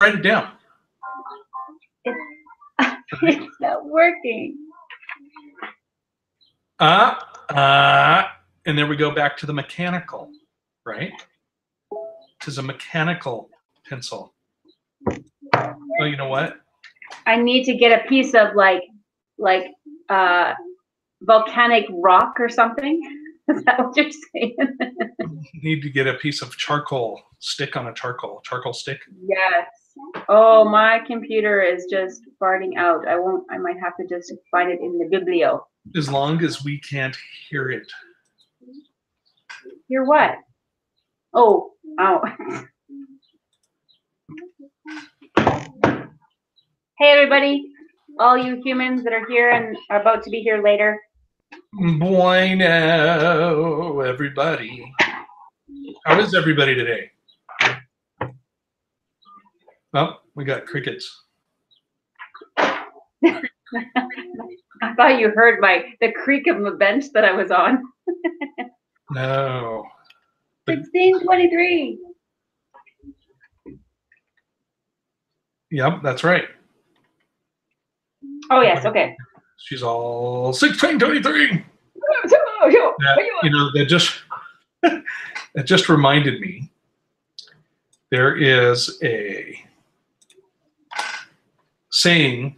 Write it down. It's not working. And then we go back to the mechanical, right? This is a mechanical pencil. Oh, you know what? I need to get a piece of like volcanic rock or something. Is that what you're saying? You need to get a piece of charcoal stick on a charcoal stick. Yes. Oh, my computer is just farting out. I might have to just find it in the biblio. As long as we can't hear it. Hear what? Oh. Hey, everybody. All you humans that are here and are about to be here later. Bueno, everybody. How is everybody today? Oh, we got crickets. I thought you heard the creak of the bench that I was on. No. 1623. Yep, that's right. Oh, yes, okay. She's all 1623. That just reminded me. There is a saying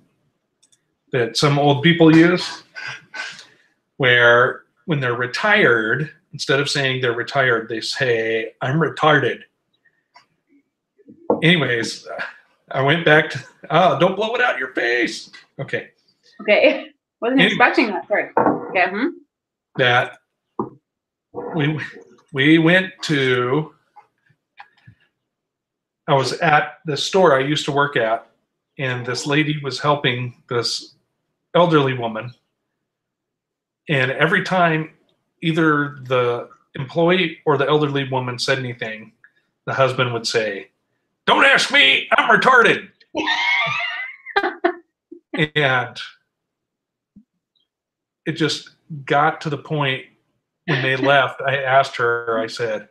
that some old people use where when they're retired, instead of saying they're retired, they say, I'm retarded. Anyways, I went back to, don't blow it out your face. Okay. Okay. Wasn't expecting that. Sorry. Okay. That we went to, I was at the store I used to work at, and this lady was helping this elderly woman. And every time either the employee or the elderly woman said anything, the husband would say, don't ask me, I'm retarded. And it just got to the point when they left, I asked her, I said,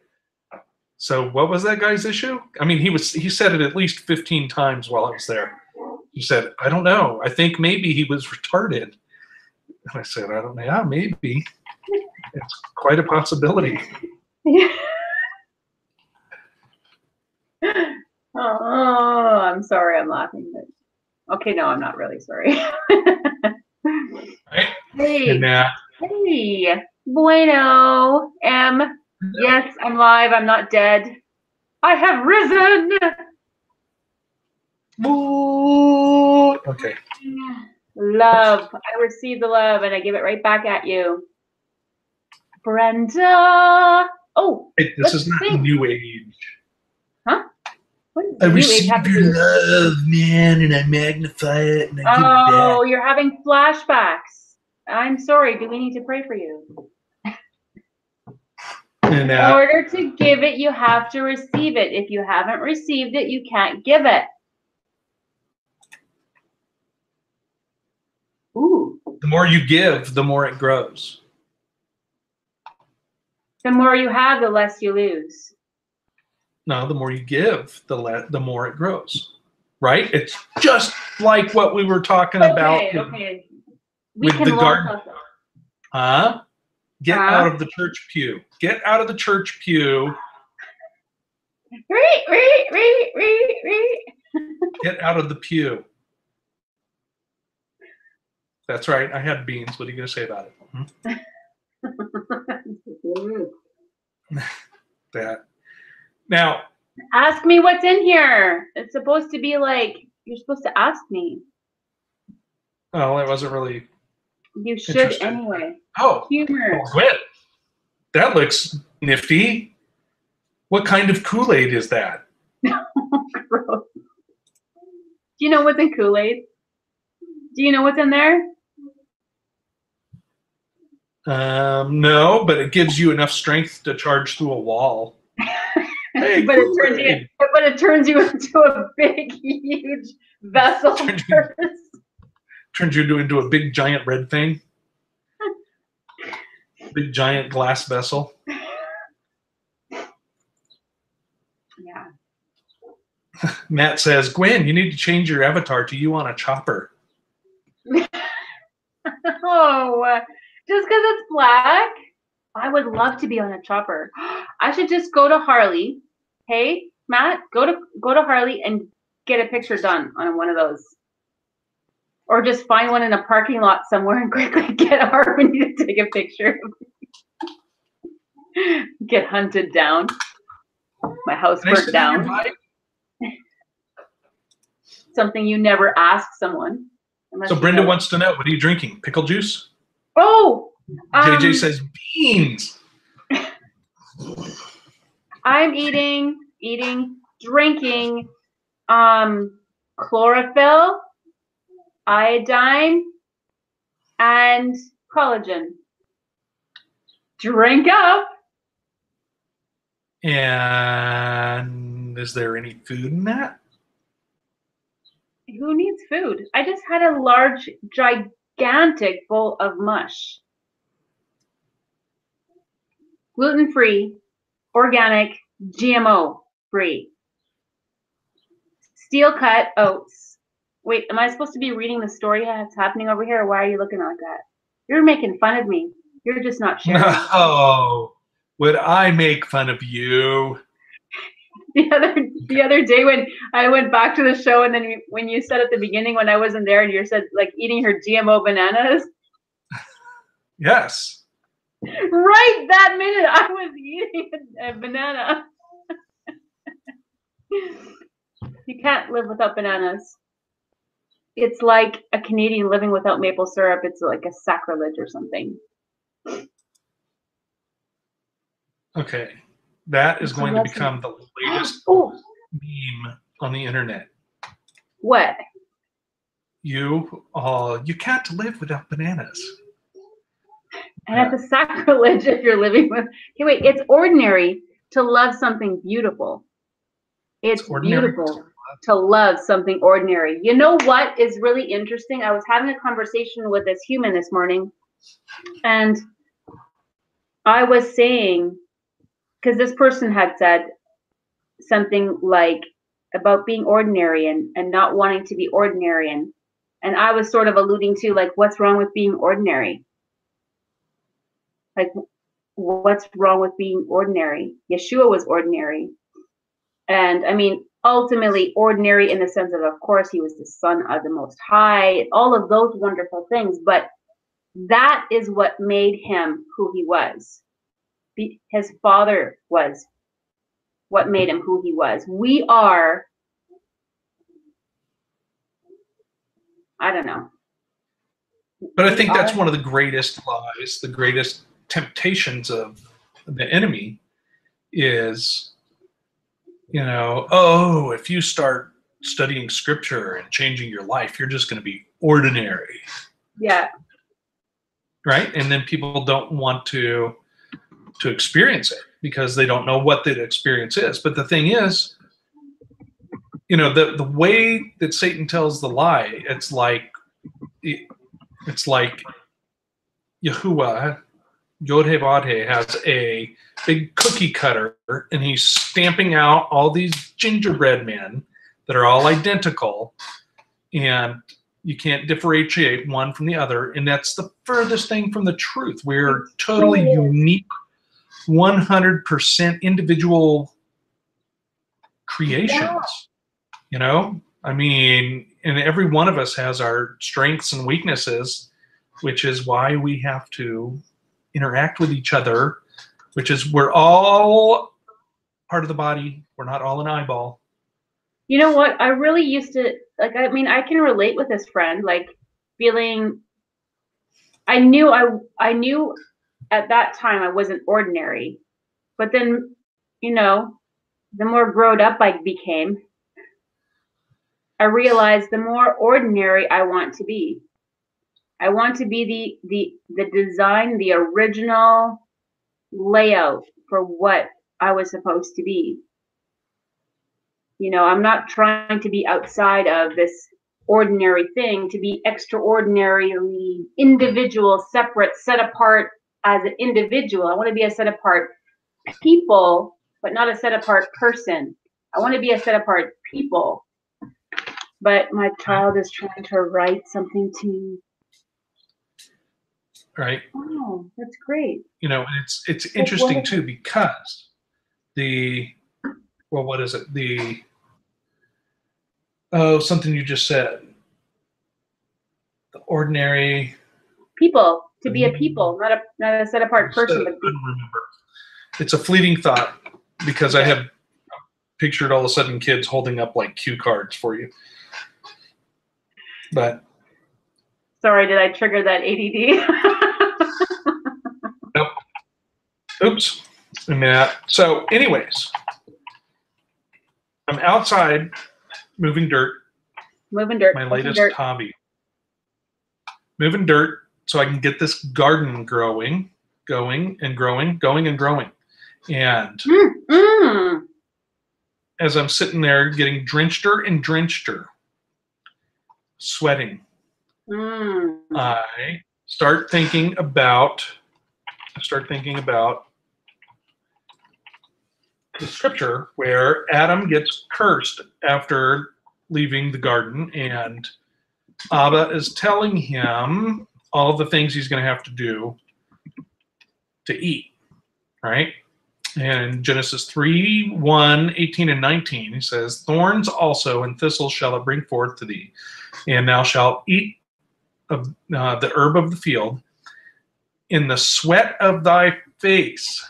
so what was that guy's issue? I mean, he said it at least 15 times while I was there. He said, I don't know. I think maybe he was retarded. And I said, I don't know. Yeah, maybe. It's quite a possibility. Oh, I'm sorry. I'm laughing. But okay, no, I'm not really sorry. Right? Hey. And Hey. Bueno. Yes, I'm live. I'm not dead. I have risen. Okay. Love. I receive the love and I give it right back at you. Brenda. Oh. This is not new age. Huh? What is I receive your love, man, and I magnify it and I give it back. Oh, you're having flashbacks. I'm sorry. Do we need to pray for you? And, in order to give it, you have to receive it. If you haven't received it, you can't give it. Ooh. The more you give, the more it grows. The more you have, the less you lose. No, the more you give, the more it grows. Right? It's just like what we were talking about. Okay. With the garden. Get out of the church pew. Get out of the church pew. Get out of the pew. That's right. I had beans. What are you going to say about it? That. Now. Ask me what's in here. It's supposed to be like, you're supposed to ask me. Oh, it wasn't really. You should anyway. Oh. Humor. Quit. That looks nifty. What kind of Kool-Aid is that? Gross. Do you know what's in Kool-Aid? Do you know what's in there? No, but it gives you enough strength to charge through a wall. Hey, but it turns you into a big, huge vessel. Turns you into a big, giant red thing. Big, giant glass vessel. Yeah. Matt says, Gwen, you need to change your avatar to you on a chopper. Oh, just because it's black? I would love to be on a chopper. I should just go to Harley. Hey, Matt, go to Harley and get a picture done on one of those. Or just find one in a parking lot somewhere and quickly get Harmony to take a picture. Get hunted down. My house burnt down. Something you never ask someone. So Brenda wants to know, what are you drinking? Pickle juice? Oh! JJ says beans. I'm drinking chlorophyll, iodine, and collagen. Drink up. And is there any food in that? Who needs food? I just had a large, gigantic bowl of mush. Gluten-free, organic, GMO-free. Steel-cut oats. Wait, am I supposed to be reading the story that's happening over here, or why are you looking like that? You're making fun of me. You're just not sharing. Oh, would I make fun of you? The other day when I went back to the show, and then when you said at the beginning when I wasn't there, and you said like eating her GMO bananas. Yes. Right that minute, I was eating a banana. You can't live without bananas. It's like a Canadian living without maple syrup. It's like a sacrilege or something. Okay. That is going to become the latest meme on the internet. What? You can't live without bananas. And it's a sacrilege if you're living with. Okay, wait. It's ordinary to love something beautiful. It's beautiful to love something ordinary. You know what is really interesting? I was having a conversation with this human this morning, and I was saying, because this person had said something like about being ordinary and not wanting to be ordinary, and I was sort of alluding to like, what's wrong with being ordinary? Like, what's wrong with being ordinary? Yeshua was ordinary. And I mean, ultimately ordinary in the sense of course, he was the Son of the Most High, all of those wonderful things. But that is what made him who he was. His Father was what made him who he was. We are, I don't know. But I think that's one of the greatest lies, the greatest temptations of the enemy is, if you start studying scripture and changing your life, you're just going to be ordinary. Yeah. Right? And then people don't want to experience it because they don't know what that experience is. But the thing is, the way that Satan tells the lie, it's like Yahuwah, Yod-Heh-Vah-Heh, has a big cookie cutter, and he's stamping out all these gingerbread men that are all identical, and you can't differentiate one from the other, and that's the furthest thing from the truth. We're totally unique, 100% individual creations. I mean, and every one of us has our strengths and weaknesses, which is why we have to interact with each other, which is we're all part of the body. We're not all an eyeball. You know what? I really used to, I can relate with this friend, feeling, I knew at that time I wasn't ordinary, but then, the more grown up I became, I realized the more ordinary I want to be. I want to be the design, the original layout for what I was supposed to be. I'm not trying to be outside of this ordinary thing, to be extraordinarily individual, separate, set apart as an individual. I want to be a set apart people, but not a set apart person. I want to be a set apart people. But my child is trying to write something to me. Right. Oh, that's great. You know, it's interesting too, because what is it? Something you just said. The ordinary people, to be a people, not a set apart person, but I don't remember. It's a fleeting thought, because I have pictured all of a sudden kids holding up like cue cards for you. But sorry, did I trigger that ADD? nope. Oops. So anyways, I'm outside moving dirt. Moving dirt. My latest hobby. Moving dirt so I can get this garden going and growing. And as I'm sitting there getting drenchter and drenchter, sweating, I start thinking about the scripture where Adam gets cursed after leaving the garden, and Abba is telling him all the things he's going to have to do to eat, right? And Genesis 3, 1, 18, and 19, he says, thorns also and thistles shall it bring forth to thee, and thou shalt eat of the herb of the field. In the sweat of thy face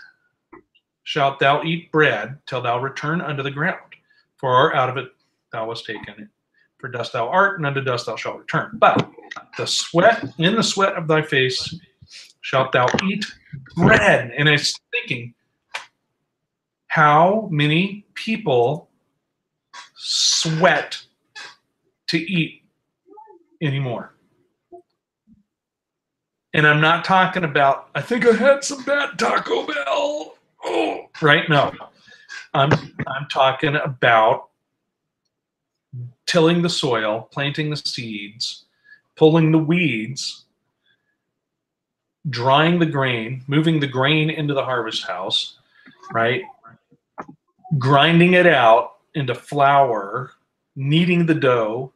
shalt thou eat bread till thou return unto the ground, for out of it thou wast taken. For dust thou art, and unto dust thou shalt return. But in the sweat of thy face shalt thou eat bread. And I was thinking, how many people sweat to eat anymore? And I'm not talking about, I think I had some bad Taco Bell. Oh, right? No. I'm talking about tilling the soil, planting the seeds, pulling the weeds, drying the grain, moving the grain into the harvest house, right? Grinding it out into flour, kneading the dough.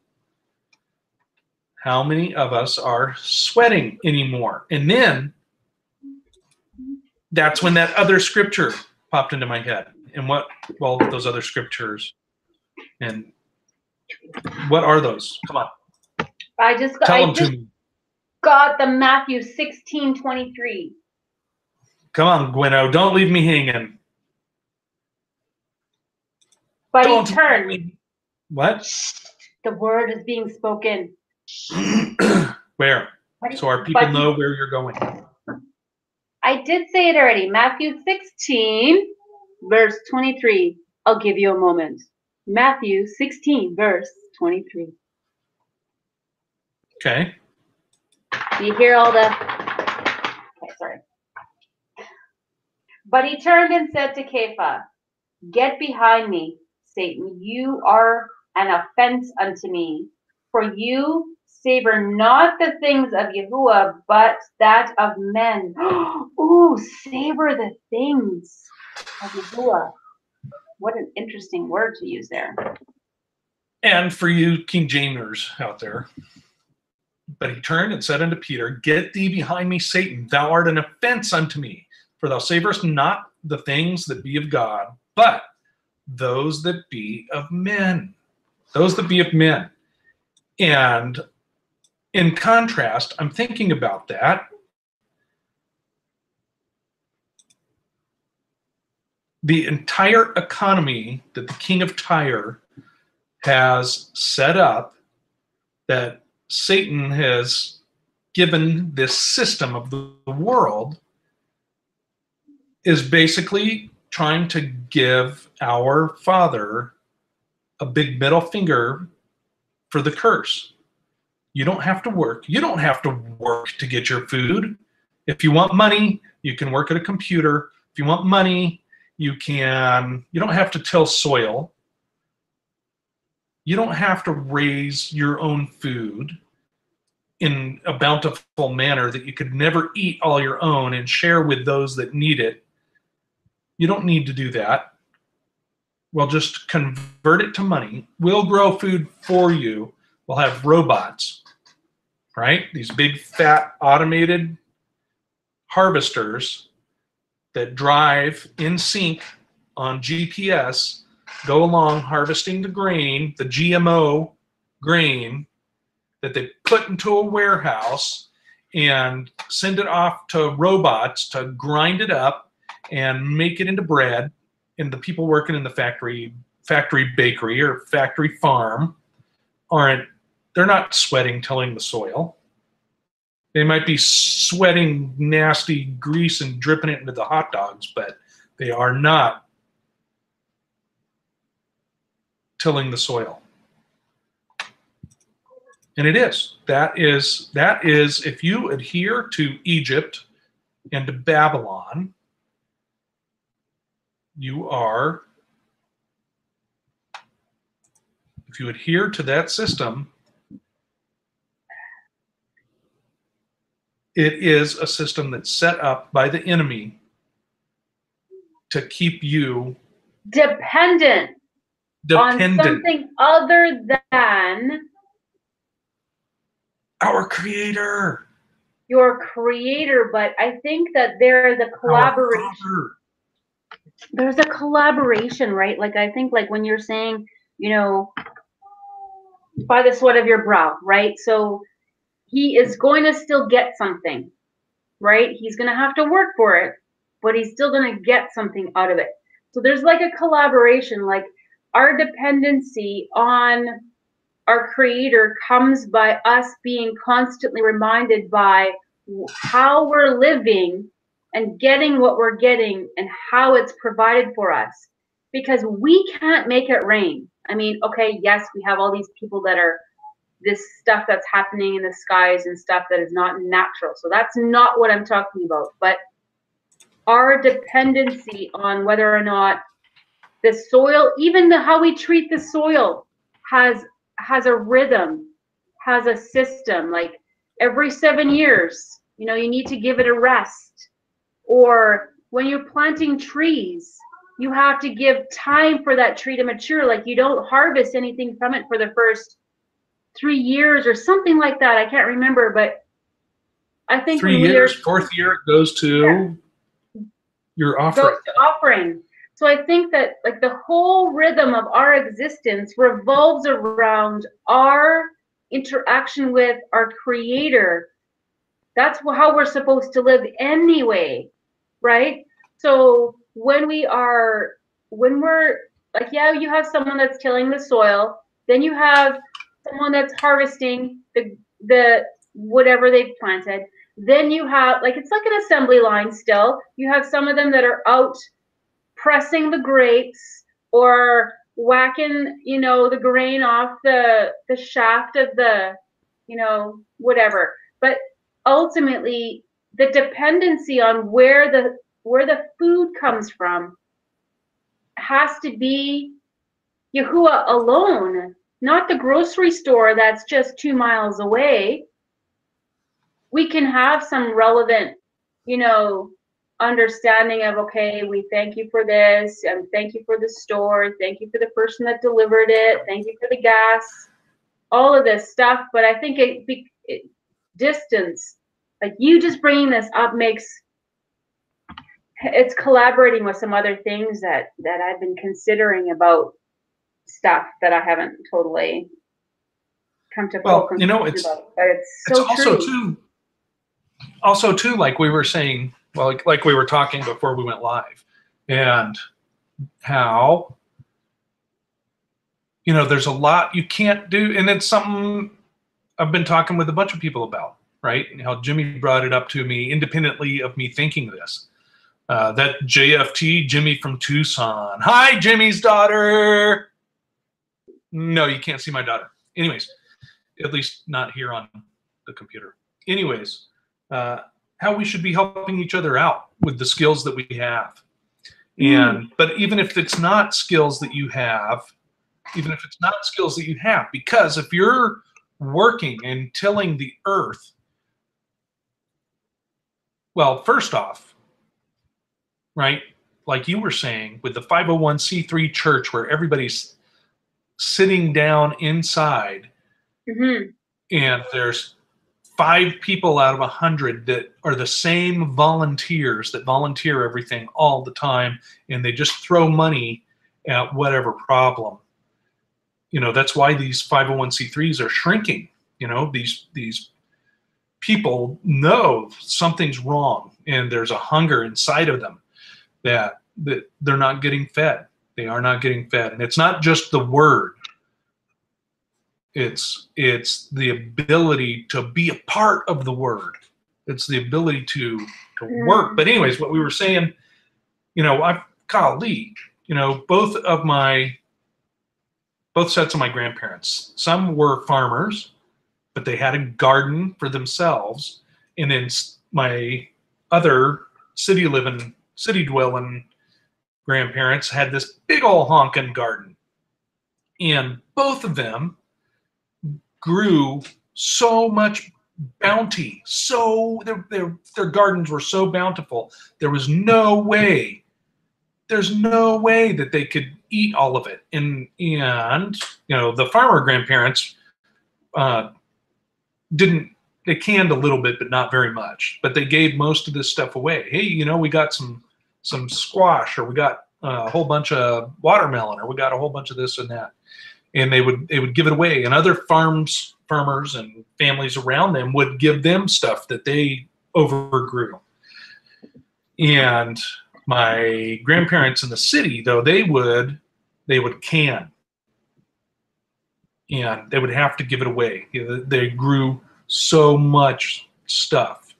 How many of us are sweating anymore? And then that's when that other scripture popped into my head. And those other scriptures. And what are those? Come on. I just got the Matthew 16:23. Come on, Gweno. Don't leave me hanging. But he turned. What? The word is being spoken. Where? So our people know where you're going. I did say it already. Matthew 16, verse 23. I'll give you a moment. Matthew 16, verse 23. Okay. Do you hear all the... Okay, sorry. But he turned and said to Kepha, get behind me, Satan. You are an offense unto me, for you savor not the things of Yahuwah, but that of men. Ooh, savor the things of Yahuwah. What an interesting word to use there. And for you King Jamers out there, but he turned and said unto Peter, get thee behind me, Satan. Thou art an offense unto me, for thou savorest not the things that be of God, but those that be of men. Those that be of men. And in contrast, I'm thinking about that. The entire economy that the king of Tyre has set up, that Satan has given this system of the world, is basically trying to give our Father a big middle finger for the curse. You don't have to work. You don't have to work to get your food. If you want money, you can work at a computer. If you want money, you don't have to till soil. You don't have to raise your own food in a bountiful manner that you could never eat all your own and share with those that need it. You don't need to do that. We'll just convert it to money. We'll grow food for you. We'll have robots, right? These big, fat, automated harvesters that drive in sync on GPS, go along harvesting the grain, the GMO grain that they put into a warehouse and send it off to robots to grind it up and make it into bread. And the people working in the factory bakery or factory farm they're not sweating tilling the soil. They might be sweating nasty grease and dripping it into the hot dogs, but they are not tilling the soil. And that is, if you adhere to Egypt and to Babylon, if you adhere to that system, it is a system that's set up by the enemy to keep you dependent on something other than our creator. Your creator. But I think that there is a collaboration. There's a collaboration, right? Like, I think, like, when you're saying, you know, by the sweat of your brow, right? So he is going to still get something, right? He's going to have to work for it, but he's still going to get something out of it. So there's like a collaboration, like our dependency on our creator comes by us being constantly reminded by how we're living and getting what we're getting and how it's provided for us, because we can't make it rain. I mean, okay, yes, we have all these people that are this stuff that's happening in the skies and stuff that is not natural. So that's not what I'm talking about. But our dependency on whether or not the soil, even how we treat the soil, has a rhythm, has a system. Like every 7 years, you know, you need to give it a rest. Or when you're planting trees, you have to give time for that tree to mature. Like you don't harvest anything from it for the first 3 years or something like that. I can't remember, but I think 3 years, fourth year, it goes to your offering. Goes to offering. So I think that like the whole rhythm of our existence revolves around our interaction with our creator. That's how we're supposed to live anyway, right? So when we're like, yeah, you have someone that's tilling the soil, then you have someone that's harvesting the whatever they've planted. Then you have, like, it's like an assembly line still. You have some of them that are out pressing the grapes or whacking, you know, the grain off the shaft of the, you know, whatever. But ultimately, the dependency on where the food comes from has to be Yahuwah alone, not the grocery store that's just 2 miles away. We can have some relevant, you know, understanding of, okay, we thank you for this, and thank you for the store, thank you for the person that delivered it, thank you for the gas, all of this stuff. But I think distance, like you just bringing this up it's collaborating with some other things that I've been considering about stuff that I haven't totally come to full conclusion about. But it's also too, like we were saying, well, like we were talking before we went live, and how, you know, there's a lot you can't do, and it's something I've been talking with a bunch of people about, right? And how Jimmy brought it up to me independently of me thinking this. That JFT, Jimmy from Tucson. Hi, Jimmy's daughter. No, you can't see my daughter. Anyways, at least not here on the computer. Anyways, how we should be helping each other out with the skills that we have. And but even if it's not skills that you have, because if you're working and tilling the earth, well, first off, right, like you were saying, with the 501c3 church where everybody's sitting down inside, and there's 5 people out of 100 that are the same volunteers that volunteer everything all the time, and they just throw money at whatever problem. You know, that's why these 501c3s are shrinking. You know, these people know something's wrong, and there's a hunger inside of them that they're not getting fed. They are not getting fed, and it's not just the word. It's the ability to be a part of the word. It's the ability to work. But anyways, what we were saying, you know, golly, you know, both sets of my grandparents, some were farmers, but they had a garden for themselves. And then my other city dwelling grandparents had this big old honkin' garden. And both of them grew so much bounty. So their gardens were so bountiful. There's no way that they could eat all of it. And you know, the farmer grandparents they canned a little bit, but not very much. But they gave most of this stuff away. Hey, you know, we got some squash, or we got a whole bunch of watermelon, or we got a whole bunch of this and that. And they would give it away. And other farmers and families around them would give them stuff that they overgrew. And my grandparents in the city, though, they would can, and they would have to give it away. They grew so much stuff,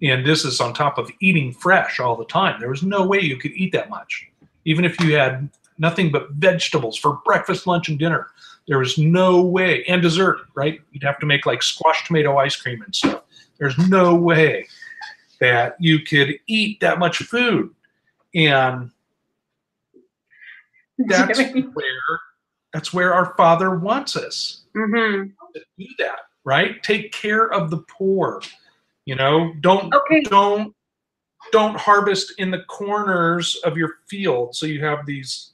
and this is on top of eating fresh all the time. There was no way you could eat that much, even if you had nothing but vegetables for breakfast, lunch, and dinner. There was no way. And dessert, right? You'd have to make like squash tomato ice cream and stuff. There's no way that you could eat that much food. And that's where our Father wants us to do that, right? Take care of the poor. You know, don't harvest in the corners of your field. So you have these.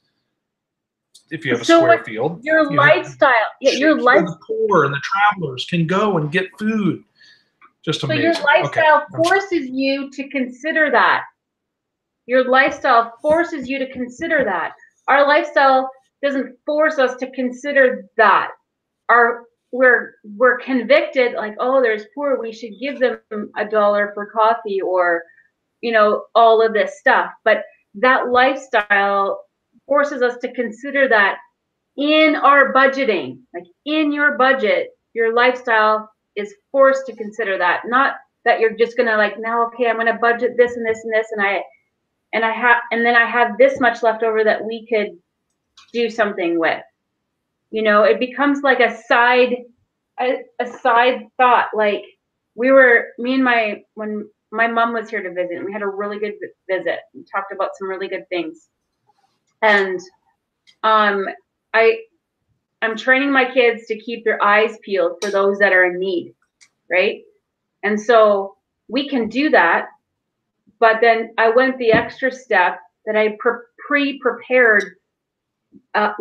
If you have a square field, your lifestyle, your the poor and the travelers can go and get food. Just amazing. So your lifestyle forces you to consider that. Your lifestyle forces you to consider that. Our lifestyle doesn't force us to consider that. We're convicted, like, oh, there's poor, we should give them $1 for coffee, or, you know, all of this stuff. But that lifestyle forces us to consider that in our budgeting. Like, in your budget, your lifestyle is forced to consider that. Not that you're just gonna, like, now, okay, I'm gonna budget this and this and this, and then I have this much left over that we could do something with. You know, it becomes like a side thought. Like, when my mom was here to visit, and we had a really good visit. We talked about some really good things. And I'm training my kids to keep their eyes peeled for those that are in need, right? And so we can do that, but then I went the extra step that I pre-prepared, I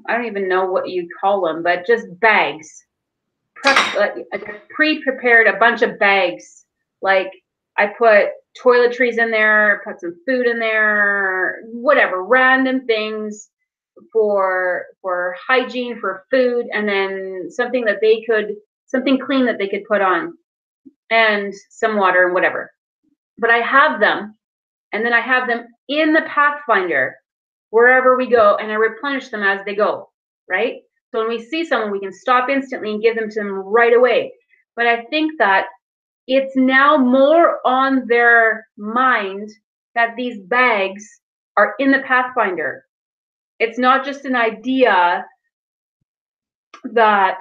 don't even know what you call them, but just bags. Pre-prepared a bunch of bags. Like, I put toiletries in there, put some food in there, whatever, random things for hygiene, for food, and then something clean that they could put on, and some water and whatever. But I have them, and then I have them in the Pathfinder wherever we go, and I replenish them as they go, right? So when we see someone, we can stop instantly and give them to them right away. But I think that it's now more on their mind that these bags are in the Pathfinder. It's not just an idea that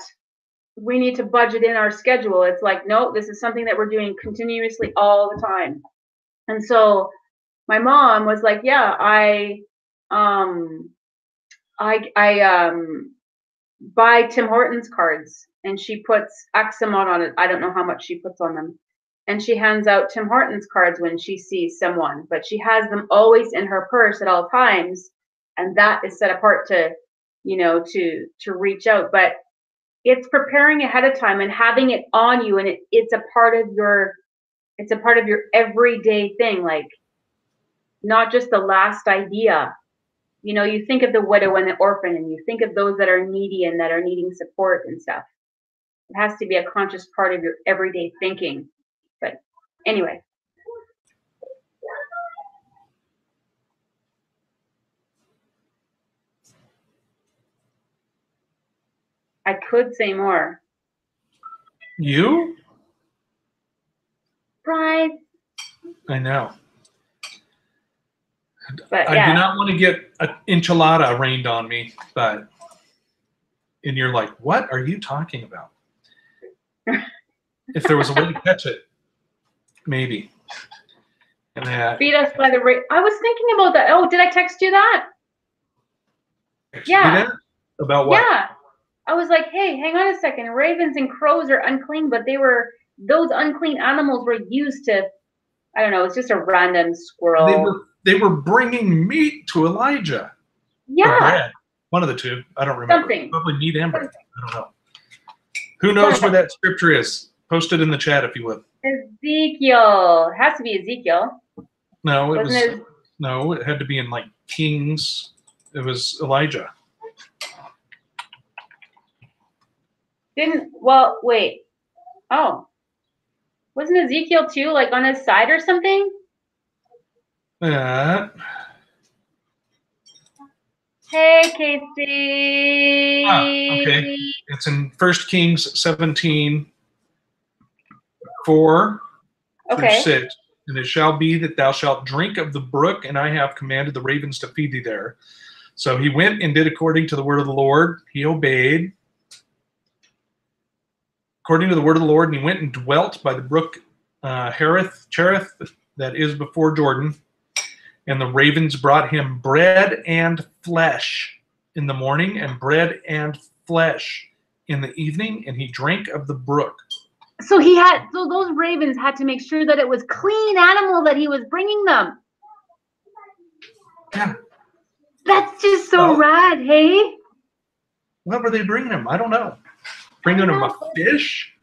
we need to budget in our schedule. It's like, no, this is something that we're doing continuously all the time. And so my mom was like, yeah, I buy Tim Hortons cards, and she puts X amount on it. I don't know how much she puts on them. and she hands out Tim Hortons cards when she sees someone, but she has them always in her purse at all times, and that is set apart to, you know, to reach out. But it's preparing ahead of time and having it on you, and it's a part of your everyday thing, like not just the last idea. You know, you think of the widow and the orphan, and you think of those that are needy and that are needing support and stuff. It has to be a conscious part of your everyday thinking. But anyway. I could say more. You? Right. I know. But I do not want to get an enchilada rained on me, and you're like, what are you talking about? If there was a way to catch it, maybe. And that, beat us by the rain. I was thinking about that. Oh, did I text you that? Yeah. About what? Yeah. I was like, hey, hang on a second. Ravens and crows are unclean, but those unclean animals were used to, I don't know, it's just a random squirrel. They were bringing meat to Elijah. Yeah. Or bread. One of the two. I don't remember. Something. Probably meat and bread. I don't know. Who knows where that scripture is? Post it in the chat if you would. Ezekiel. It has to be Ezekiel. No, it had to be in like Kings. It was Elijah. Wait. Oh. Wasn't Ezekiel too, like on his side or something? Hey, Casey. Okay. It's in 1 Kings 17, 4 through 6. And it shall be that thou shalt drink of the brook, and I have commanded the ravens to feed thee there. So he went and did according to the word of the Lord. He obeyed according to the word of the Lord, and he went and dwelt by the brook Cherith, that is before Jordan. And the ravens brought him bread and flesh in the morning, and bread and flesh in the evening, and he drank of the brook. So those ravens had to make sure that it was clean animal that he was bringing them. Yeah. That's just so rad, hey? What were they bringing him? I don't know. Bringing him a fish?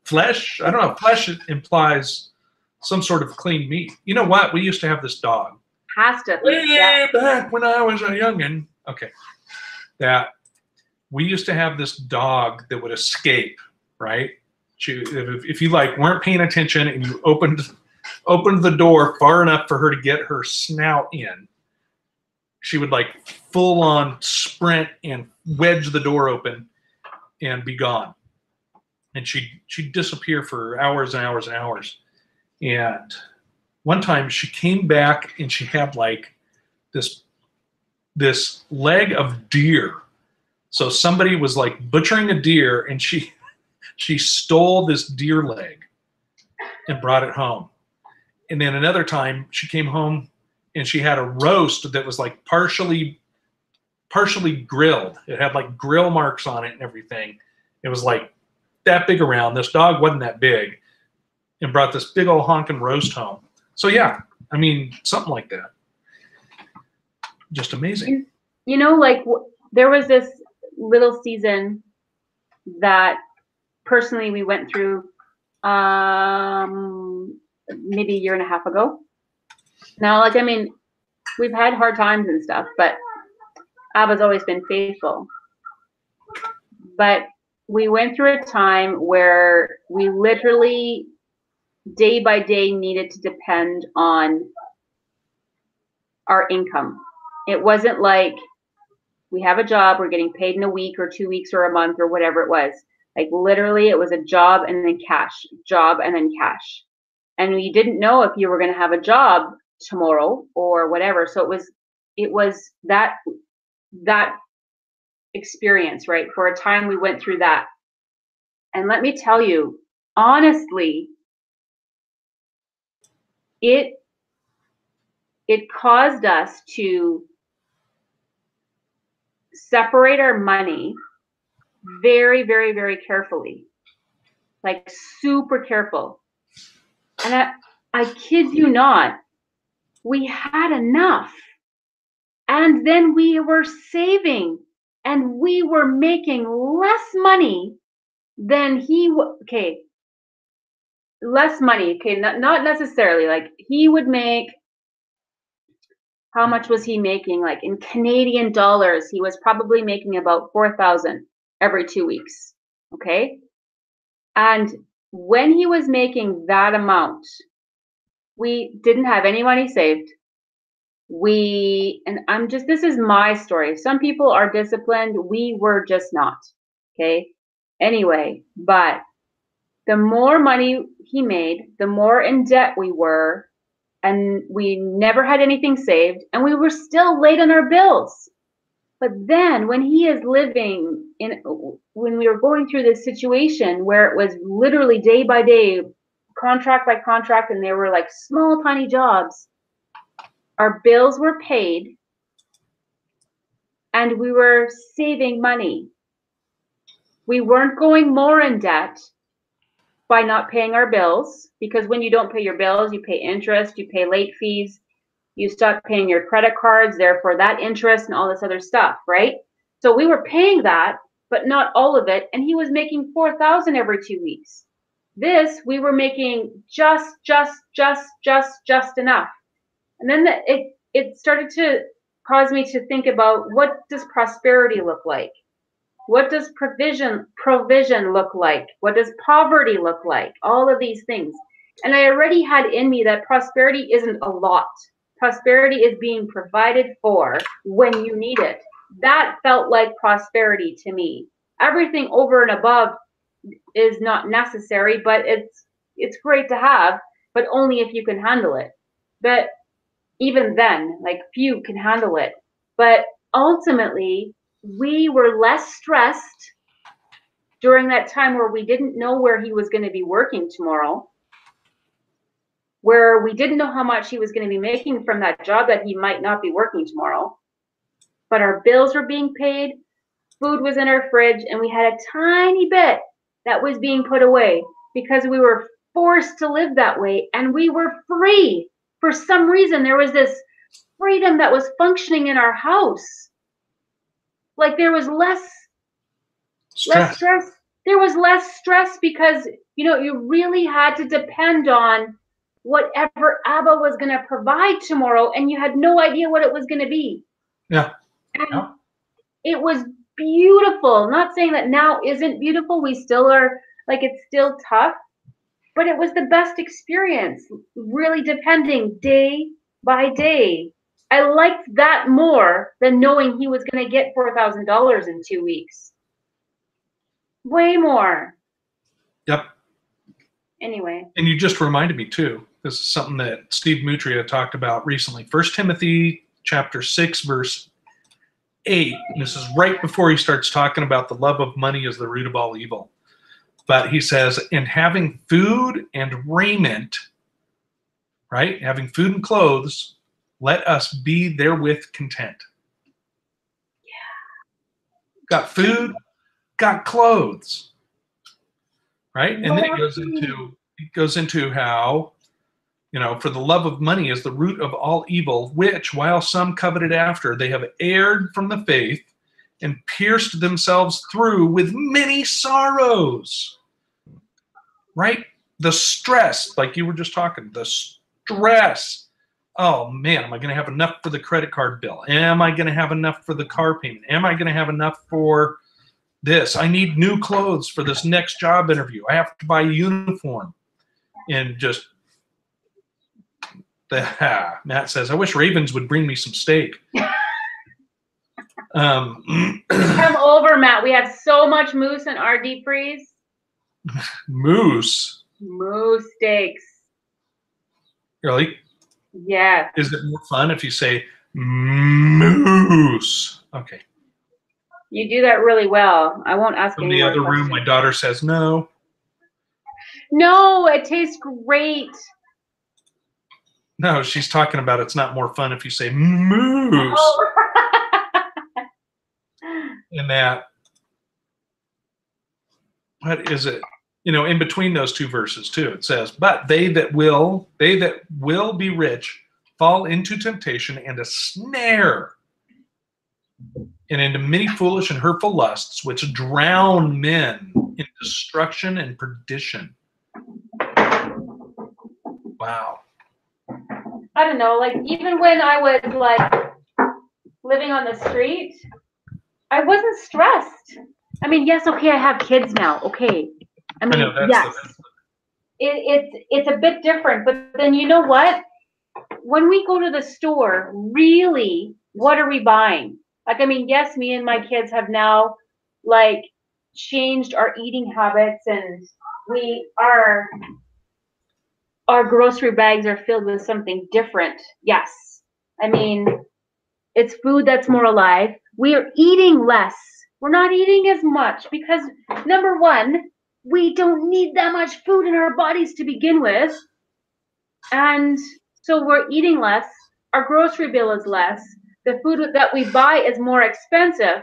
Flesh? I don't know. Flesh implies some sort of clean meat. You know what? We used to have this dog. Has to. Way back when I was a youngin'. Okay. That we used to have this dog that would escape, right? If you like weren't paying attention and you opened the door far enough for her to get her snout in, she would like full on sprint and wedge the door open and be gone. And she'd disappear for hours and hours and hours. And one time she came back and she had like this leg of deer. So somebody was like butchering a deer, and she stole this deer leg and brought it home. And then another time she came home and she had a roast that was like partially grilled. It had like grill marks on it and everything. It was like that big around. This dog wasn't that big, and brought this big old honking roast home. So yeah, I mean, something like that. Just amazing. You know, like there was this little season that personally we went through maybe a year and a half ago. Now, like, I mean, we've had hard times and stuff, but Abba's always been faithful. But we went through a time where we literally day by day needed to depend on our income. It wasn't like we have a job, we're getting paid in a week or 2 weeks or a month or whatever it was. Like literally it was a job and then cash, job and then cash. And you didn't know if you were going to have a job tomorrow or whatever. So it was that experience, right? For a time we went through that. And let me tell you, honestly, it caused us to separate our money very, very, very carefully, like super careful. And I kid you not, we had enough. And then we were saving, and we were making less money than okay, less money. Okay, not necessarily. Like, he would make, how much was he making? Like, in Canadian dollars, he was probably making about 4,000 every 2 weeks. Okay. And when he was making that amount, we didn't have any money saved. This is my story. Some people are disciplined. We were just not. Okay. Anyway, but the more money he made, the more in debt we were, and we never had anything saved, and we were still late on our bills. But then when when we were going through this situation where it was literally day by day, contract by contract, and they were like small, tiny jobs, our bills were paid and we were saving money. We weren't going more in debt by not paying our bills, because when you don't pay your bills, you pay interest, you pay late fees, you stop paying your credit cards, therefore that interest and all this other stuff, right? So we were paying that, but not all of it, and he was making 4,000 every 2 weeks. This, we were making just enough. And then it started to cause me to think about, what does prosperity look like? What does provision look like? What does poverty look like? All of these things. And I already had in me that prosperity isn't a lot. Prosperity is being provided for when you need it. That felt like prosperity to me. Everything over and above is not necessary, but it's great to have, but only if you can handle it. But even then, like, few can handle it. But ultimately, we were less stressed during that time where we didn't know where he was going to be working tomorrow, where we didn't know how much he was going to be making from that job that he might not be working tomorrow. But our bills were being paid, food was in our fridge, and we had a tiny bit that was being put away because we were forced to live that way, and we were free. For some reason, there was this freedom that was functioning in our house. Like, there was less stress. There was less stress because, you really had to depend on whatever Abba was going to provide tomorrow, and you had no idea what it was going to be. Yeah. And it was beautiful. Not saying that now isn't beautiful. We still are, like, it's still tough, but it was the best experience, really depending day by day. I liked that more than knowing he was going to get $4,000 in 2 weeks. Way more. Yep. Anyway. And you just reminded me too. This is something that Steve Mutria talked about recently. 1 Timothy chapter 6, verse 8. This is right before he starts talking about the love of money is the root of all evil. But he says, in having food and raiment, right? Having food and clothes, let us be therewith content. Yeah. Got food, got clothes, right? And then it goes into how, for the love of money is the root of all evil, which, while some coveted after, they have erred from the faith and pierced themselves through with many sorrows. Right? The stress, like you were just talking, the stress. Oh man, am I going to have enough for the credit card bill? Am I going to have enough for the car payment? Am I going to have enough for this? I need new clothes for this next job interview. I have to buy a uniform. And just, Matt says, I wish Ravens would bring me some steak. Come over, Matt. We have so much moose in our deep freeze. Moose steaks. Really? Yeah. Is it more fun if you say moose? Okay. You do that really well. I won't ask From any the more other questions. room, my daughter says no. No, it tastes great. No, she's talking about it's not more fun if you say moose. Oh. And that, what is it? in between those two verses too, it says, but they that will be rich fall into temptation and a snare, and into many foolish and hurtful lusts, which drown men in destruction and perdition. Wow. I don't know, like, even when I was, like, living on the street, I wasn't stressed. I mean, yes, okay, I have kids now, okay. I mean, yes. It's a bit different, but then you know what? When we go to the store, really, what are we buying? Like, I mean, yes, me and my kids have now, like, changed our eating habits, and our grocery bags are filled with something different. Yes. I mean, it's food that's more alive. We are eating less. We're not eating as much because, number one, we don't need that much food in our bodies to begin with. And so we're eating less. Our grocery bill is less. The food that we buy is more expensive,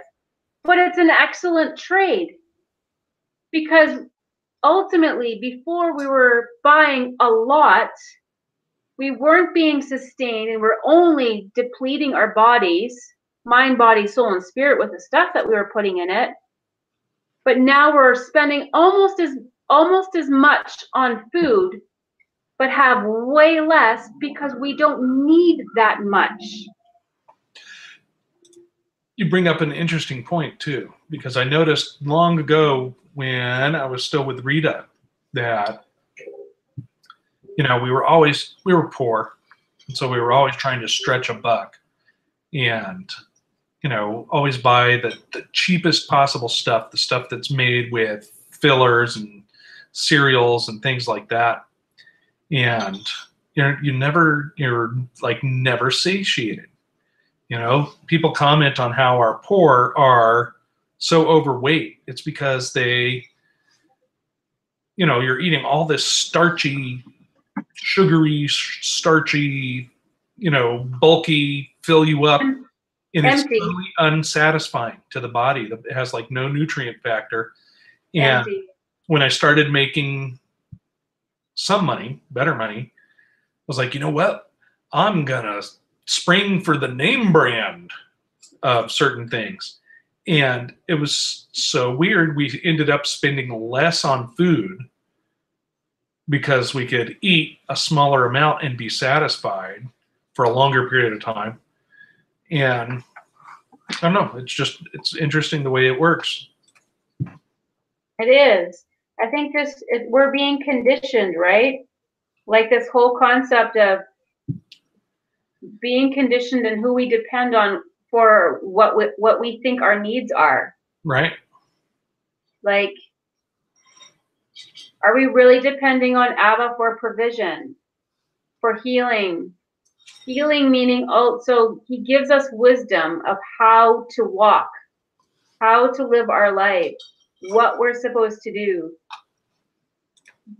but it's an excellent trade because ultimately, before we were buying a lot, we weren't being sustained and we're only depleting our bodies, mind, body, soul, and spirit with the stuff that we were putting in it. But now we're spending almost as much on food, but have way less because we don't need that much. You bring up an interesting point too, because I noticed long ago when I was still with Rita that, we were poor, and so we were always trying to stretch a buck, and always buy the cheapest possible stuff, the stuff that's made with fillers and cereals and things like that. And you're never satiated. People comment on how our poor are so overweight. It's because you're eating all this sugary, starchy, bulky, fill you up. And it's totally unsatisfying to the body. It has like no nutrient factor. And when I started making some money, better money, I was like, you know what? I'm going to spring for the name brand of certain things. And it was so weird. We ended up spending less on food because we could eat a smaller amount and be satisfied for a longer period of time. And I don't know, it's interesting the way it works. It is. I think we're being conditioned, right? Like this whole concept of being conditioned and who we depend on for what we think our needs are. Right. Like, are we really depending on Abba for provision, for healing? Healing meaning also he gives us wisdom of how to walk, how to live our life, what we're supposed to do.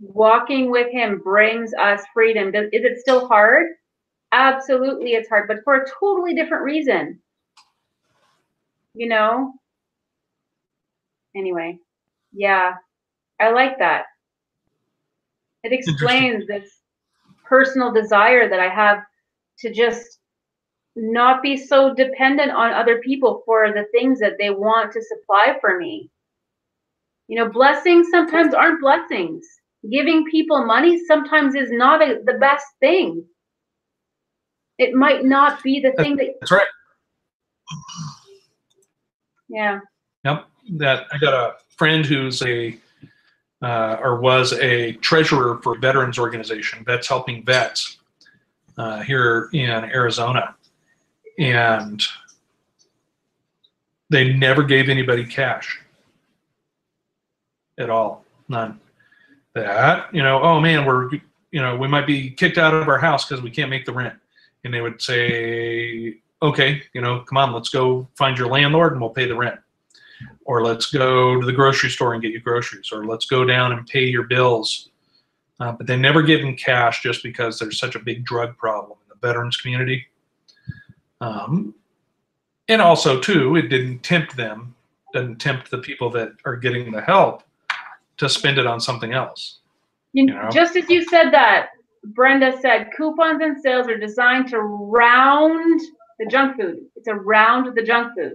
Walking with him brings us freedom. Is it still hard? Absolutely, it's hard, but for a totally different reason. Anyway, yeah, I like that. It explains this personal desire that I have to just not be so dependent on other people for the things that they want to supply for me. Blessings sometimes aren't blessings. Giving people money sometimes is not the best thing. It might not be the thing that... That's right. Yeah. Yep. I got a friend who's was a treasurer for a veterans organization, Vets Helping Vets, here in Arizona. And they never gave anybody cash at all. None. Oh man, we might be kicked out of our house because we can't make the rent. And they would say, okay, come on, let's go find your landlord and we'll pay the rent. Or let's go to the grocery store and get you groceries. Or let's go down and pay your bills. But they never give them cash just because there's such a big drug problem in the veterans community. And also, too, it doesn't tempt the people that are getting the help to spend it on something else. Just as you said that, Brenda said coupons and sales are designed to round the junk food. It's around the junk food.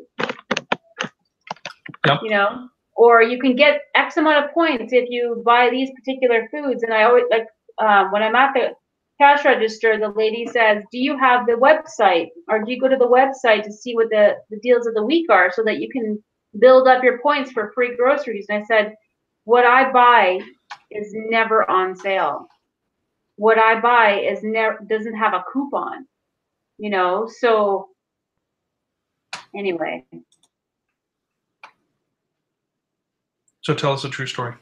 Yep. Or you can get X amount of points if you buy these particular foods. And I always like when I'm at the cash register, the lady says, do you have the website, or do you go to the website to see what the deals of the week are so that you can build up your points for free groceries? And I said, what I buy is never on sale. What I buy is doesn't have a coupon, so anyway. So tell us a true story.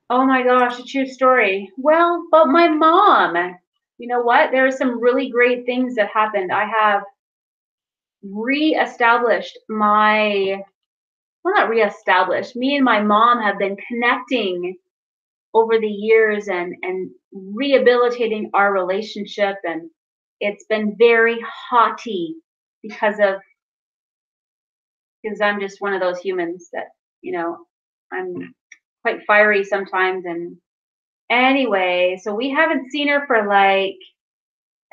Oh my gosh, a true story. Well, but my mom, you know what? There are some really great things that happened. I have reestablished me and my mom have been connecting over the years and rehabilitating our relationship, and it's been very haughty because I'm just one of those humans that, I'm quite fiery sometimes. And anyway, so we haven't seen her for I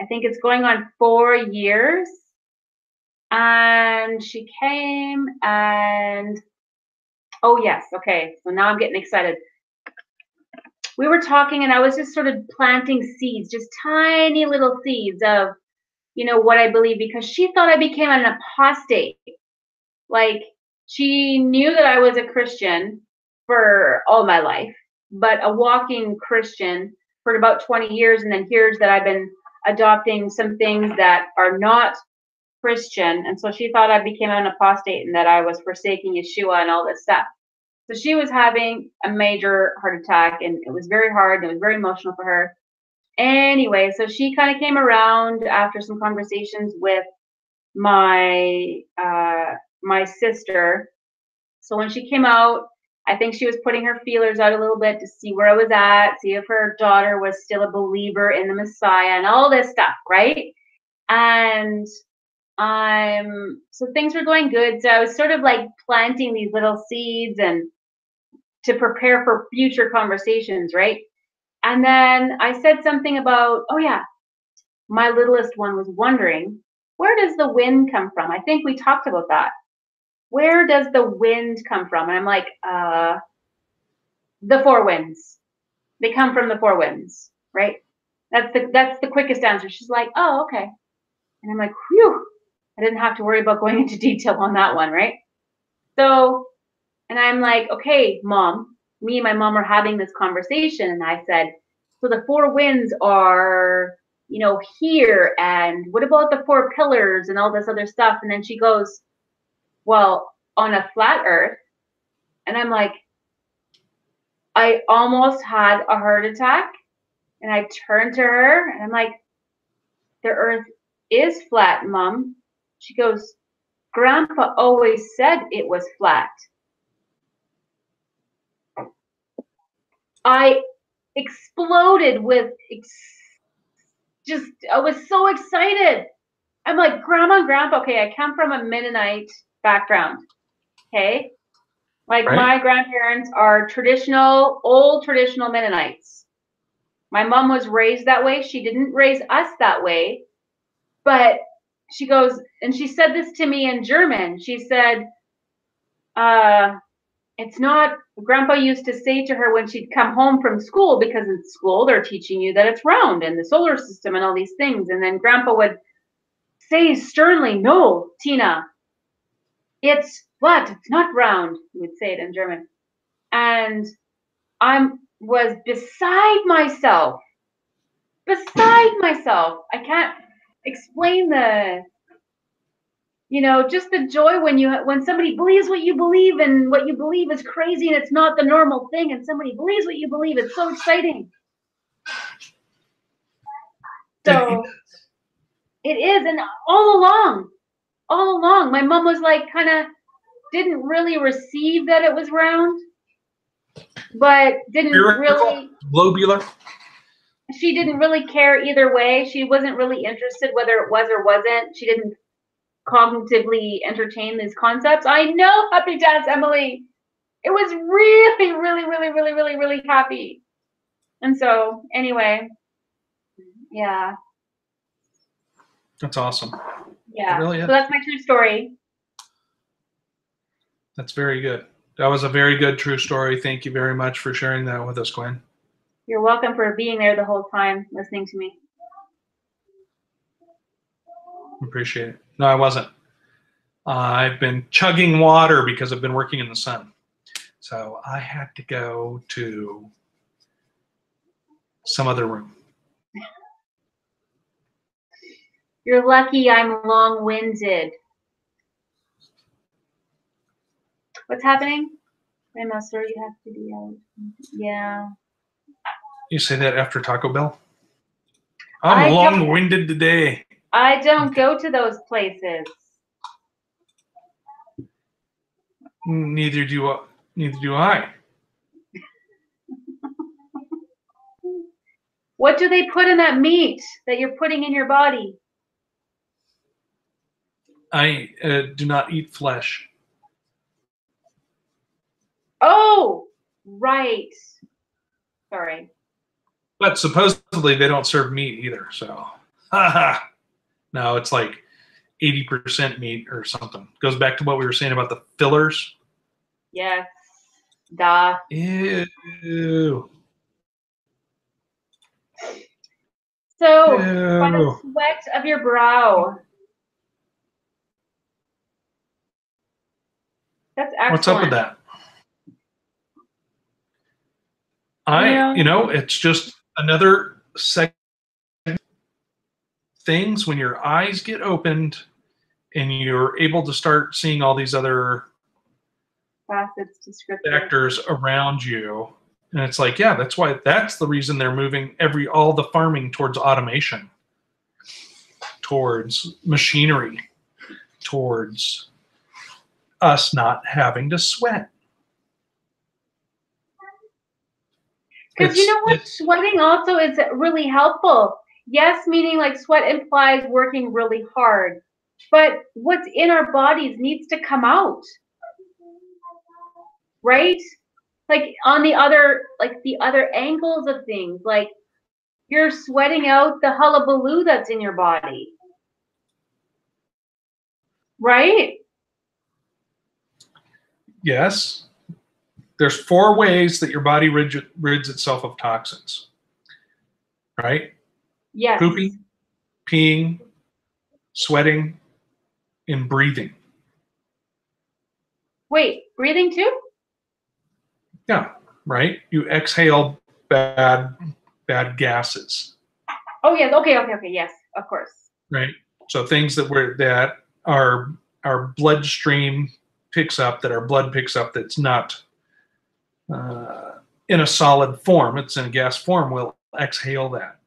think it's going on 4 years. And she came and, oh yes, okay, so now I'm getting excited. We were talking and I was just sort of planting seeds, just tiny little seeds of, what I believe, because she thought I became an apostate. Like, she knew that I was a Christian for all my life, but a walking Christian for about 20 years. And then here's that I've been adopting some things that are not Christian. And so she thought I became an apostate and that I was forsaking Yeshua and all this stuff. So she was having a major heart attack, and it was very hard, and it was very emotional for her. Anyway, so she kind of came around after some conversations with my sister. So when she came out, I think she was putting her feelers out a little bit to see where I was at, see if her daughter was still a believer in the Messiah and all this stuff, right? And so things were going good. So I was sort of like planting these little seeds and to prepare for future conversations, right? And then I said something about, oh yeah, my littlest one was wondering, where does the wind come from? I think we talked about that. Where does the wind come from? And I'm like, the four winds. They come from the four winds, right? That's the quickest answer. She's like, oh, okay. And I'm like, whew, I didn't have to worry about going into detail on that one, right? So, and I'm like, okay, Mom, me and my mom are having this conversation. And I said, so the four winds are, here. And what about the four pillars and all this other stuff? And then she goes, well, on a flat earth. And I'm like, I almost had a heart attack. And I turned to her and I'm like, the earth is flat, Mom. She goes, Grandpa always said it was flat. I exploded with I was so excited. I'm like, Grandma and Grandpa, okay, I come from a Mennonite background, okay? Like, right. My grandparents are old traditional Mennonites. My mom was raised that way. She didn't raise us that way, but she goes, and she said this to me in German. She said, it's not, Grandpa used to say to her when she'd come home from school, because in school they're teaching you that it's round and the solar system and all these things. And then Grandpa would say sternly, no, Tina, it's flat, it's not round. He would say it in German. And I was beside myself. I can't explain just the joy when somebody believes what you believe, and what you believe is crazy and it's not the normal thing, and somebody believes what you believe. It's so exciting. So it is. And all along, my mom was like, kind of didn't really receive that it was round, but didn't really globular. She didn't really care either way. She wasn't really interested whether it was or wasn't. She didn't cognitively entertain these concepts. I know, happy dance, Emily. It was really, really, really, really, really, really happy. And so, anyway, yeah. That's awesome. Yeah. It really is. So that's my true story. That's very good. That was a very good true story. Thank you very much for sharing that with us, Gwen. You're welcome for being there the whole time listening to me. Appreciate it. No, I wasn't. I've been chugging water because I've been working in the sun. So I had to go to some other room. You're lucky I'm long-winded. What's happening? I'm sorry, you have to be out. Yeah. You say that after Taco Bell? I'm long-winded today. I don't go to those places. Neither do I. What do they put in that meat that you're putting in your body? I do not eat flesh. Oh, right. Sorry. But supposedly they don't serve meat either. So, no, it's like 80% meat or something. Goes back to what we were saying about the fillers. Yes. Duh. Ew. So, by the sweat of your brow. That's excellent. What's up with that? It's just another second things when your eyes get opened and you're able to start seeing all these other factors around you. And it's like, yeah, that's the reason they're moving all the farming towards automation, towards machinery, towards us not having to sweat. Because you know what? Sweating also is really helpful. Yes, meaning like sweat implies working really hard. But what's in our bodies needs to come out. Right? Like on the other angles of things, like you're sweating out the hullabaloo that's in your body. Right? Yes. There's 4 ways that your body rids itself of toxins. Right? Yes. Pooping, peeing, sweating, and breathing. Wait, breathing too? Yeah, right? You exhale bad gases. Oh yeah, okay, yes, of course. Right. So things that our bloodstream picks up, that our blood picks up, that's not in a solid form, it's in a gas form, we'll exhale that.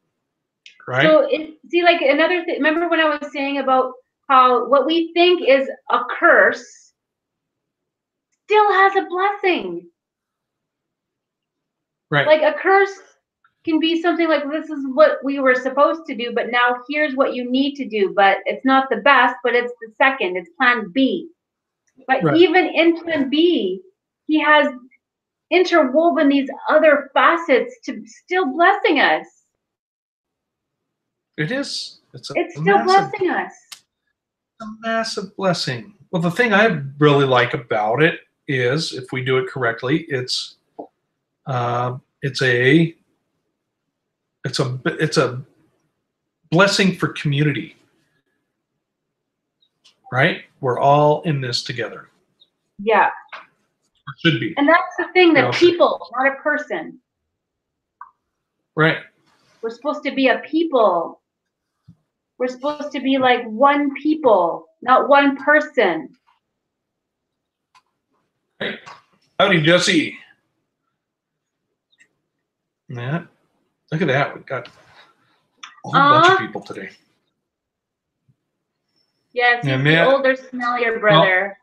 Right. So see, like another thing. Remember when I was saying about how what we think is a curse still has a blessing. Right. Like a curse can be something like, this is what we were supposed to do, but now here's what you need to do. But it's not the best, but it's the second. It's plan B. But even in plan B, he has interwoven these other facets to still blessing us. It is. It's still blessing us. A massive blessing. Well, the thing I really like about it is, if we do it correctly, it's a blessing for community. Right? We're all in this together. Yeah. Or should be. And that's the thing, that people, not a person. Right. We're supposed to be a people. We're supposed to be like one people, not one person. Right. Howdy, Jesse. Yeah. Look at that. We've got a whole bunch of people today. Yes, he's the older, smellier brother.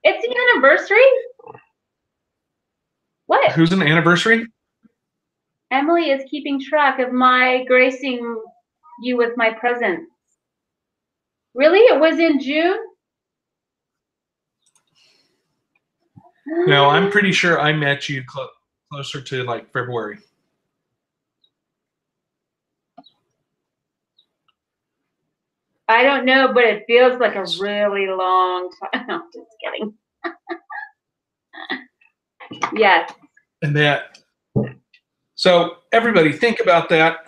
It's the anniversary? What? Who's an anniversary? Emily is keeping track of my gracing you with my presence. Really? It was in June? No, I'm pretty sure I met you closer to like February. I don't know, but it feels like a really long time. No, just kidding. Yes. And that, so everybody think about that.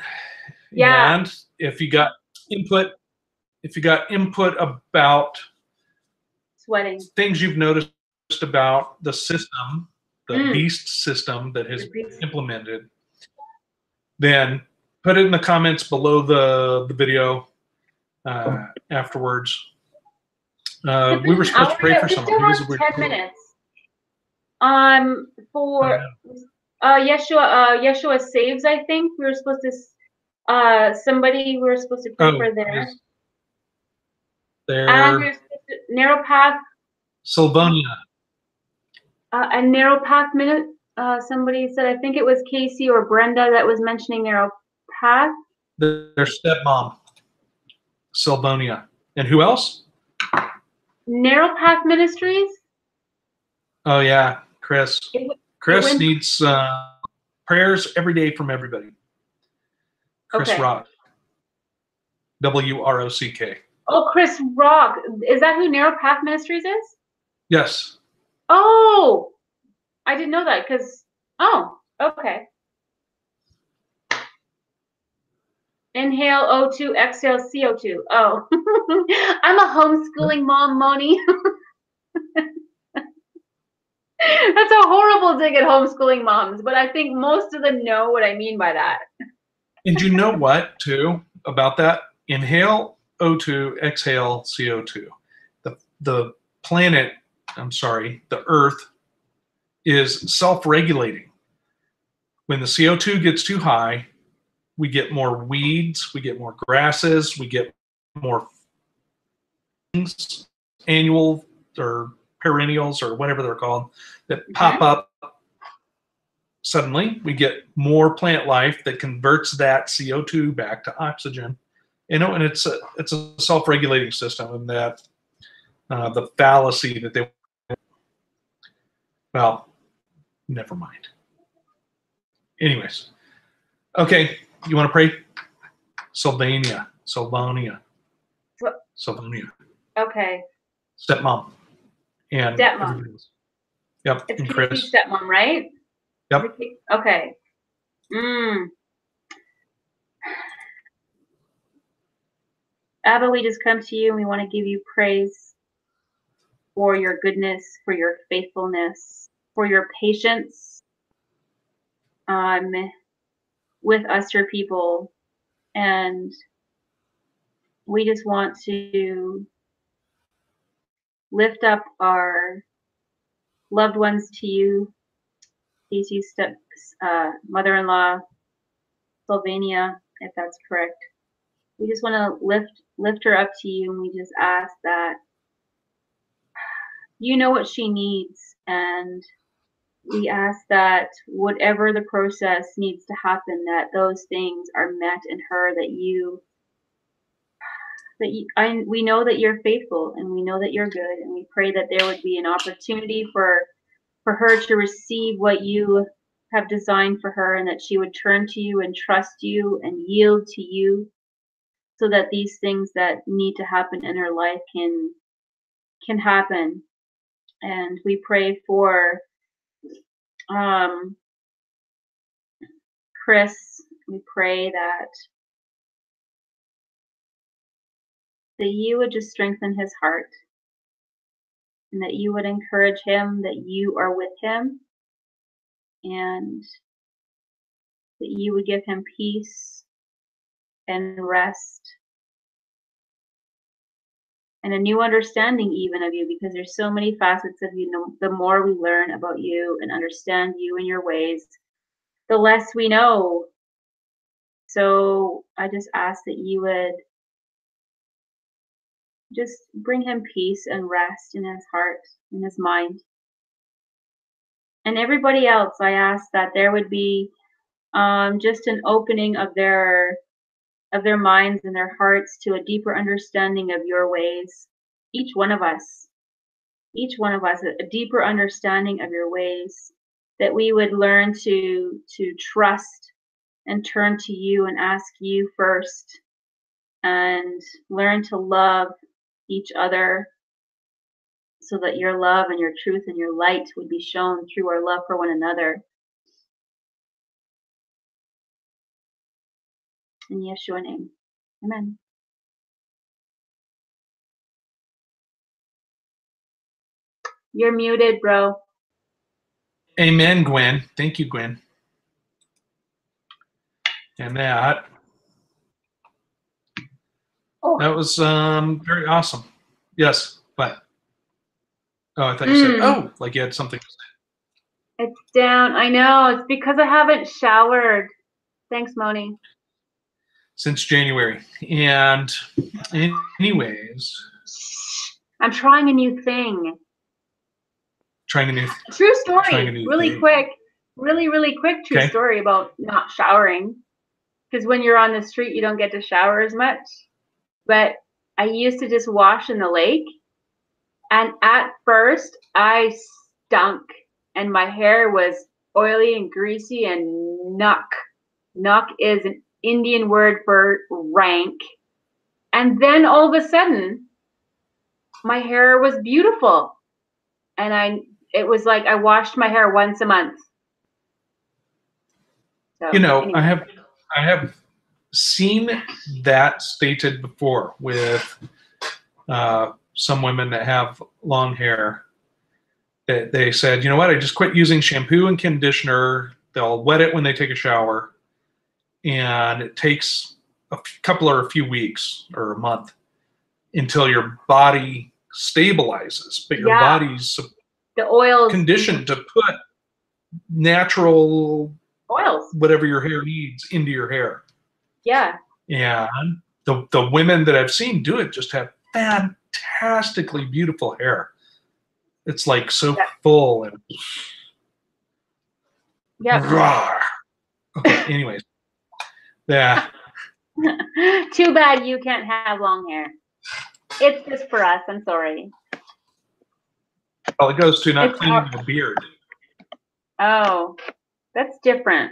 Yeah. And if you got input about Sweating. things you've noticed about the system, the Mm. beast system that has been implemented, then put it in the comments below the video afterwards. We were supposed to pray for We someone. still Who was have it? 10 minutes. For Yeshua saves, I think. We were supposed to somebody we were supposed to pray for there. And we There, were supposed to narrow path. Sylvonia. A narrow path minute. Somebody said, I think it was Casey or Brenda that was mentioning narrow path. Their stepmom, Sylvonia. And who else? Narrow Path Ministries. Oh yeah, Chris. Chris needs prayers every day from everybody. Chris Rock. WROCK. Oh, Chris Rock. Is that who Narrow Path Ministries is? Yes. Oh, I didn't know that because, oh, okay. Inhale O2, exhale CO2. Oh, I'm a homeschooling mom, Moni. That's a horrible dig at homeschooling moms, but I think most of them know what I mean by that. And you know what, too, about that? Inhale O2, exhale CO2. The planet, the Earth is self-regulating. When the CO2 gets too high, we get more weeds, we get more grasses, we get more things, annual or perennials or whatever they're called, that pop up. Suddenly, we get more plant life that converts that CO2 back to oxygen. And it's a self-regulating system, and that the fallacy that they, well, never mind. Anyways, okay, you want to pray? Sylvonia. Okay. Stepmom. And stepmom. Yep. It's and Casey's Chris. stepmom, right? Yep. Okay. Abba, we just come to you and we want to give you praise for your goodness, for your faithfulness, for your patience with us, your people. And we just want to lift up our loved ones to you, Casey's mother-in-law, Sylvania, if that's correct. We just want to lift her up to you, and we just ask that you know what she needs, and we ask that whatever the process needs to happen, that those things are met in her, we know that you're faithful, and we know that you're good, and we pray that there would be an opportunity for her to receive what you have designed for her, and that she would turn to you and trust you and yield to you, so that these things that need to happen in her life can happen. And we pray for Chris. We pray that you would just strengthen his heart, and that you would encourage him, that you are with him, and that you would give him peace and rest and a new understanding even of you, because there's so many facets of you. The more we learn about you and understand you and your ways, the less we know. So I just ask that you would just bring him peace and rest in his heart, in his mind. And everybody else, I ask that there would be just an opening of their minds and their hearts to a deeper understanding of your ways, each one of us. each one of us, a deeper understanding of your ways, that we would learn to trust and turn to you and ask you first, and learn to love each other, so that your love and your truth and your light would be shown through our love for one another. In Yeshua name. Amen. You're muted, bro. Amen, Gwen. Thank you, Gwen. And that was very awesome. Yes, but I thought you said, like you had something to say. It's down. I know. It's because I haven't showered. Thanks, Moni. Since January. And anyways. I'm trying a new thing. Trying a new True story. Really quick. Really quick true story about not showering. Because when you're on the street, you don't get to shower as much. But I used to just wash in the lake. And at first, I stunk. And my hair was oily and greasy and nuck. Nuck is an Indian word for rank. And then all of a sudden, my hair was beautiful. And it was like I washed my hair once a month. So, anyway. I have seen that stated before with some women that have long hair. They said, you know what, I just quit using shampoo and conditioner. They'll wet it when they take a shower. And it takes a few weeks or a month until your body stabilizes. But your body's the oils conditioned to put natural oils, whatever your hair needs, into your hair. Yeah. And the women that I've seen do it just have fantastically beautiful hair. It's like so full and okay, anyways. Yeah. Too bad you can't have long hair. It's just for us. I'm sorry. Well, it goes to not cleaning the beard. Oh, that's different.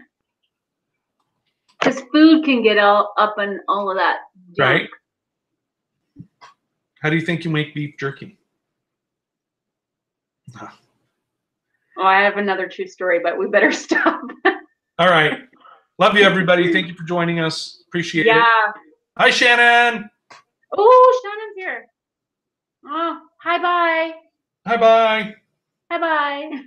Because food can get all up in all of that junk. Right? How do you think you make beef jerky? Oh, I have another true story, but we better stop. All right. Love you, everybody. Thank you for joining us. Appreciate it. Hi, Shannon. Oh, Shannon's here. Oh, hi, bye. Hi, bye. Hi, bye.